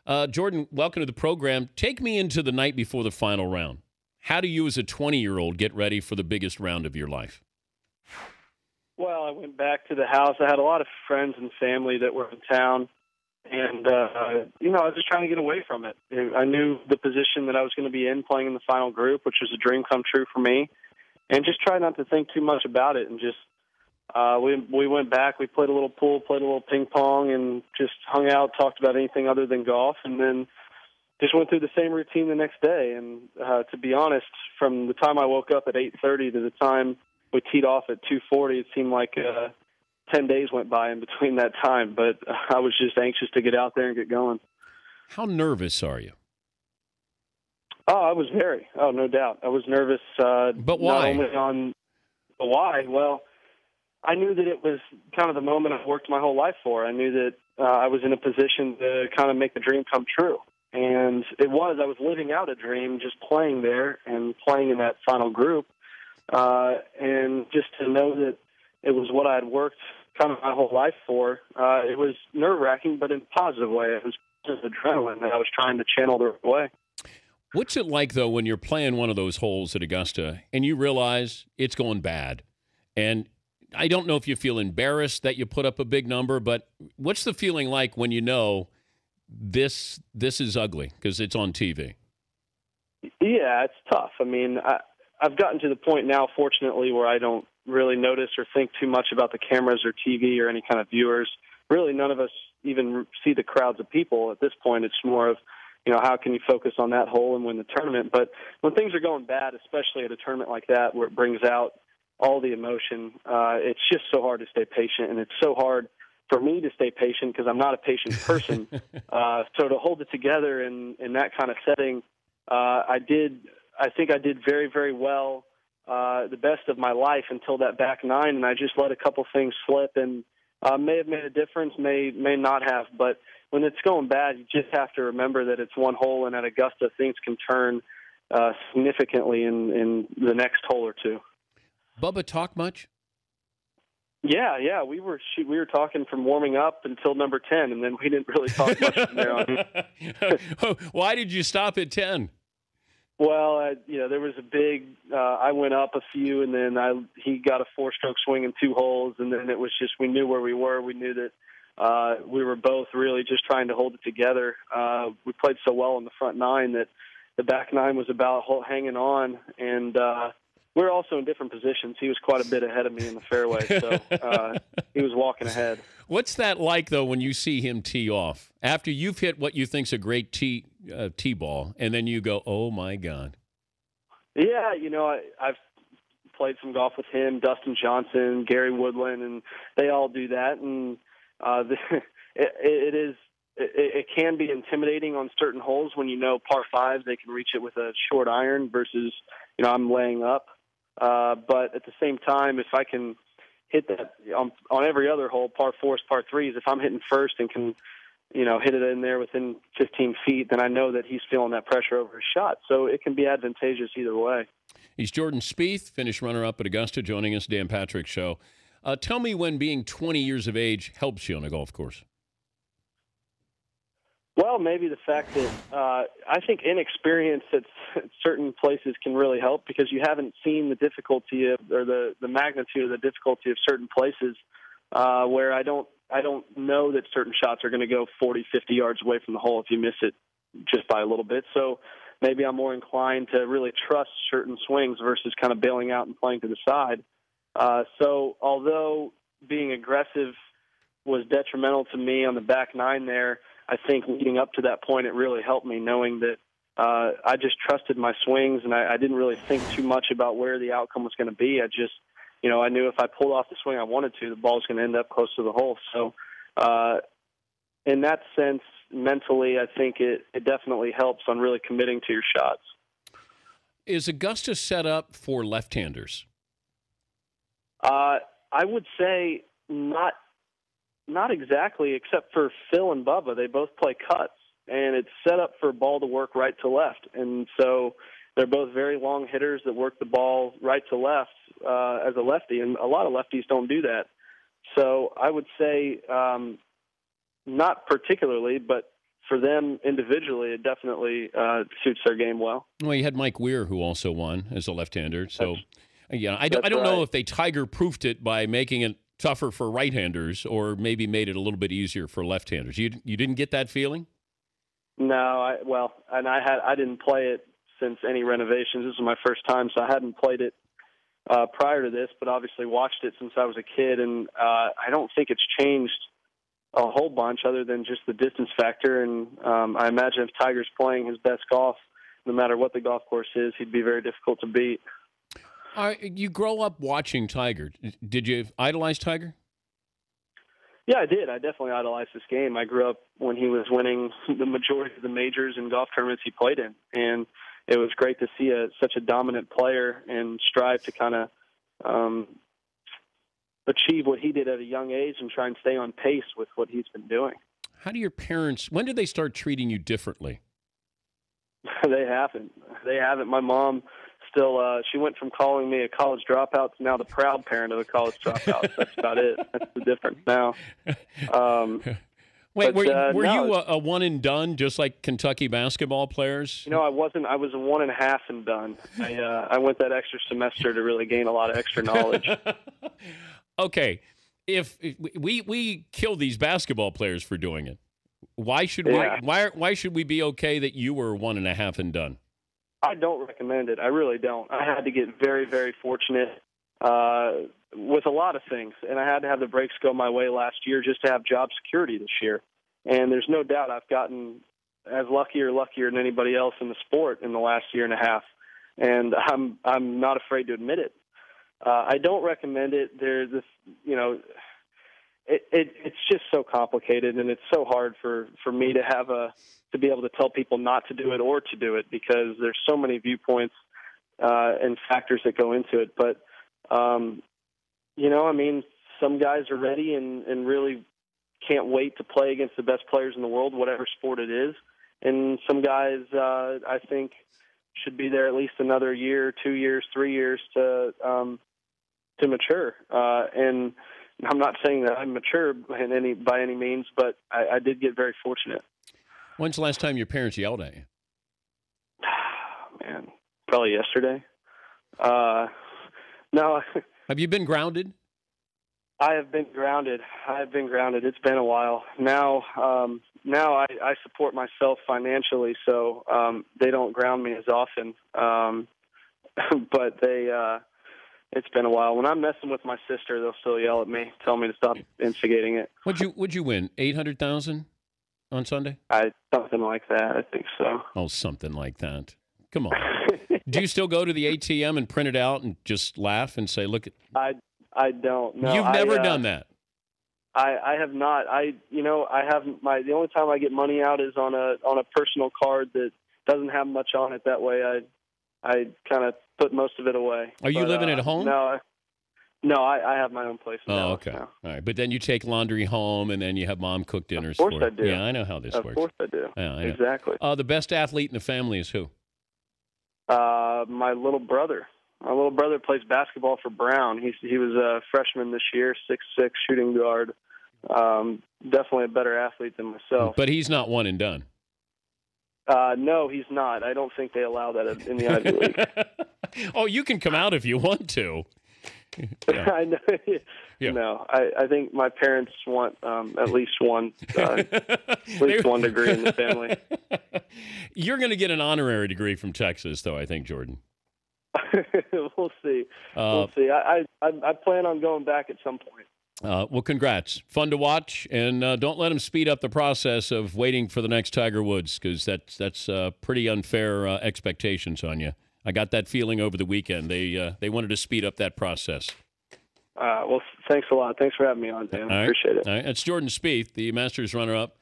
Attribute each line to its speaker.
Speaker 1: Jordan, welcome to the program. Take me into the night before the final round. How do you as a 20-year-old get ready for the biggest round of your life?
Speaker 2: Well, I went back to the house. I had a lot of friends and family that were in town, and, I was just trying to get away from it. I knew the position that I was going to be in playing in the final group, which was a dream come true for me, and just try not to think too much about it. And just we went back, we played a little pool, played a little ping pong, and just hung out, talked about anything other than golf, and then just went through the same routine the next day. And to be honest, from the time I woke up at 8:30 to the time we teed off at 2:40, it seemed like 10 days went by in between that time. But I was just anxious to get out there and get going.
Speaker 1: How nervous are you?
Speaker 2: Oh, I was very. Oh, no doubt. I was nervous.
Speaker 1: But why?
Speaker 2: Not only on why. Well, I knew that it was kind of the moment I've worked my whole life for. I knew that I was in a position to kind of make the dream come true. And it was. I was living out a dream, just playing there and playing in that final group. And just to know that it was what I had worked kind of my whole life for, it was nerve-wracking, but in a positive way. It was just adrenaline that I was trying to channel the right way.
Speaker 1: What's it like, though, when you're playing one of those holes at Augusta and you realize it's going bad? And I don't know if you feel embarrassed that you put up a big number, but what's the feeling like when you know this is ugly because it's on TV?
Speaker 2: Yeah, it's tough. I mean, I've gotten to the point now, fortunately, where I don't really notice or think too much about the cameras or TV or any kind of viewers. Really, none of us even see the crowds of people at this point. It's more of, how can you focus on that hole and win the tournament? But when things are going bad, especially at a tournament like that where it brings out all the emotion, it's just so hard to stay patient, and it's so hard for me to stay patient because I'm not a patient person. So to hold it together in that kind of setting, I think I did very, very well, the best of my life until that back nine, and I just let a couple things slip, and may have made a difference, may not have. But when it's going bad, you just have to remember that it's one hole, and at Augusta, things can turn significantly in the next hole or two.
Speaker 1: Bubba talk much?
Speaker 2: Yeah, we were talking from warming up until number 10, and then we didn't really talk much from there on.
Speaker 1: Why did you stop at 10?
Speaker 2: Well, there was a big. I went up a few, and then he got a 4-stroke swing in 2 holes, and then it was just we knew where we were. We knew that we were both really just trying to hold it together. We played so well in the front 9 that the back 9 was about hanging on, and we were also in different positions. He was quite a bit ahead of me in the fairway, so he was walking ahead.
Speaker 1: What's that like, though, when you see him tee off? After you've hit what you think's a great tee ball, and then you go, oh, my God.
Speaker 2: Yeah, I've played some golf with him, Dustin Johnson, Gary Woodland, and they all do that. And it can be intimidating on certain holes when par 5s, they can reach it with a short iron versus, I'm laying up. But at the same time, if I can hit that on every other hole, par 4s, par 3s, if I'm hitting first and can, hit it in there within 15 feet, then I know that he's feeling that pressure over his shot. So it can be advantageous either way.
Speaker 1: He's Jordan Spieth, finished runner-up at Augusta, joining us, Dan Patrick Show. Tell me when being 20 years of age helps you on a golf course.
Speaker 2: Well, maybe the fact that I think inexperience at certain places can really help because you haven't seen the difficulty or the magnitude of the difficulty of certain places where I don't know that certain shots are going to go 40, 50 yards away from the hole if you miss it just by a little bit. So maybe I'm more inclined to really trust certain swings versus kind of bailing out and playing to the side. So although being aggressive was detrimental to me on the back 9 there, I think leading up to that point, it really helped me knowing that I just trusted my swings, and I didn't really think too much about where the outcome was going to be. I just, I knew if I pulled off the swing I wanted to, the ball was going to end up close to the hole. So in that sense, mentally, I think it definitely helps on really committing to your shots.
Speaker 1: Is Augusta set up for left-handers?
Speaker 2: I would say not exactly, except for Phil and Bubba. They both play cuts, and it's set up for ball to work right to left. And so they're both very long hitters that work the ball right to left as a lefty, and a lot of lefties don't do that. So I would say not particularly, but for them individually, it definitely suits their game well.
Speaker 1: Well, you had Mike Weir, who also won as a left-hander. So, I don't
Speaker 2: right.
Speaker 1: know if they Tiger-proofed it by making it tougher for right-handers or maybe made it a little bit easier for left-handers. You didn't get that feeling?
Speaker 2: No, I didn't play it since any renovations. This was my first time, so I hadn't played it prior to this, but obviously watched it since I was a kid, and I don't think it's changed a whole bunch other than just the distance factor. And I imagine if Tiger's playing his best golf, no matter what the golf course is, he'd be very difficult to beat.
Speaker 1: You grow up watching Tiger. Did you idolize Tiger?
Speaker 2: Yeah, I did. I definitely idolized this game. I grew up when he was winning the majority of the majors and golf tournaments he played in, and it was great to see such a dominant player and strive to kind of achieve what he did at a young age and try and stay on pace with what he's been doing.
Speaker 1: How do your parents, when did they start treating you differently?
Speaker 2: They haven't. My mom still, she went from calling me a college dropout to now the proud parent of a college dropout. That's about it. That's the difference now.
Speaker 1: Wait, were you a one and done, just like Kentucky basketball players?
Speaker 2: I wasn't. I was a 1.5 and done. I went that extra semester to really gain a lot of extra knowledge.
Speaker 1: Okay, if we kill these basketball players for doing it, why should why should we be okay that you were 1.5 and done?
Speaker 2: I don't recommend it. I really don't. I had to get very, very fortunate with a lot of things, and I had to have the breaks go my way last year just to have job security this year. And there's no doubt I've gotten as luckier than anybody else in the sport in the last year and a half, and I'm not afraid to admit it. I don't recommend it. There's this, it's just so complicated, and it's so hard for me to be able to tell people not to do it or to do it because there's so many viewpoints and factors that go into it. But some guys are ready and really can't wait to play against the best players in the world, whatever sport it is. And some guys, I think, should be there at least another year, 2 years, 3 years to mature. And I'm not saying that I'm mature by any means, but I did get very fortunate.
Speaker 1: When's the last time your parents yelled at you?
Speaker 2: Man, probably yesterday. No.
Speaker 1: Have you been grounded?
Speaker 2: I have been grounded. It's been a while. Now I support myself financially, so they don't ground me as often. But it's been a while. When I'm messing with my sister, they'll still yell at me, tell me to stop instigating it.
Speaker 1: Would you win 800,000 on Sunday?
Speaker 2: Something like that. I think so.
Speaker 1: Oh, something like that. Come on. Do you still go to the ATM and print it out and just laugh and say, "Look"?
Speaker 2: I don't. No,
Speaker 1: You've never done that.
Speaker 2: I have not. I have the only time I get money out is on a personal card that doesn't have much on it. That way, I kind of put most of it away.
Speaker 1: Are you living at home?
Speaker 2: No, I have my own place.
Speaker 1: Okay. Now. All right. But then you take laundry home, and then you have mom cook dinners.
Speaker 2: Of course I do.
Speaker 1: Yeah, I know how this works.
Speaker 2: Of course I do.
Speaker 1: Yeah, I know.
Speaker 2: Exactly.
Speaker 1: The best athlete in the family is who?
Speaker 2: My little brother. My little brother plays basketball for Brown. He was a freshman this year, 6'6", shooting guard. Definitely a better athlete than myself.
Speaker 1: But he's not one and done.
Speaker 2: No, he's not. I don't think they allow that in the Ivy League.
Speaker 1: Oh, you can come out if you want to. Yeah.
Speaker 2: I know. Yeah. No, I think my parents want at least one degree in the family.
Speaker 1: You're going to get an honorary degree from Texas, though, I think, Jordan.
Speaker 2: We'll see. We'll see. I plan on going back at some point.
Speaker 1: Well, congrats. Fun to watch, and don't let them speed up the process of waiting for the next Tiger Woods, because that's pretty unfair expectations on you. I got that feeling over the weekend. They wanted to speed up that process.
Speaker 2: Well, thanks a lot. Thanks for having me on, Dan.
Speaker 1: All right.
Speaker 2: Appreciate it.
Speaker 1: All right. That's Jordan Spieth, the Masters runner-up.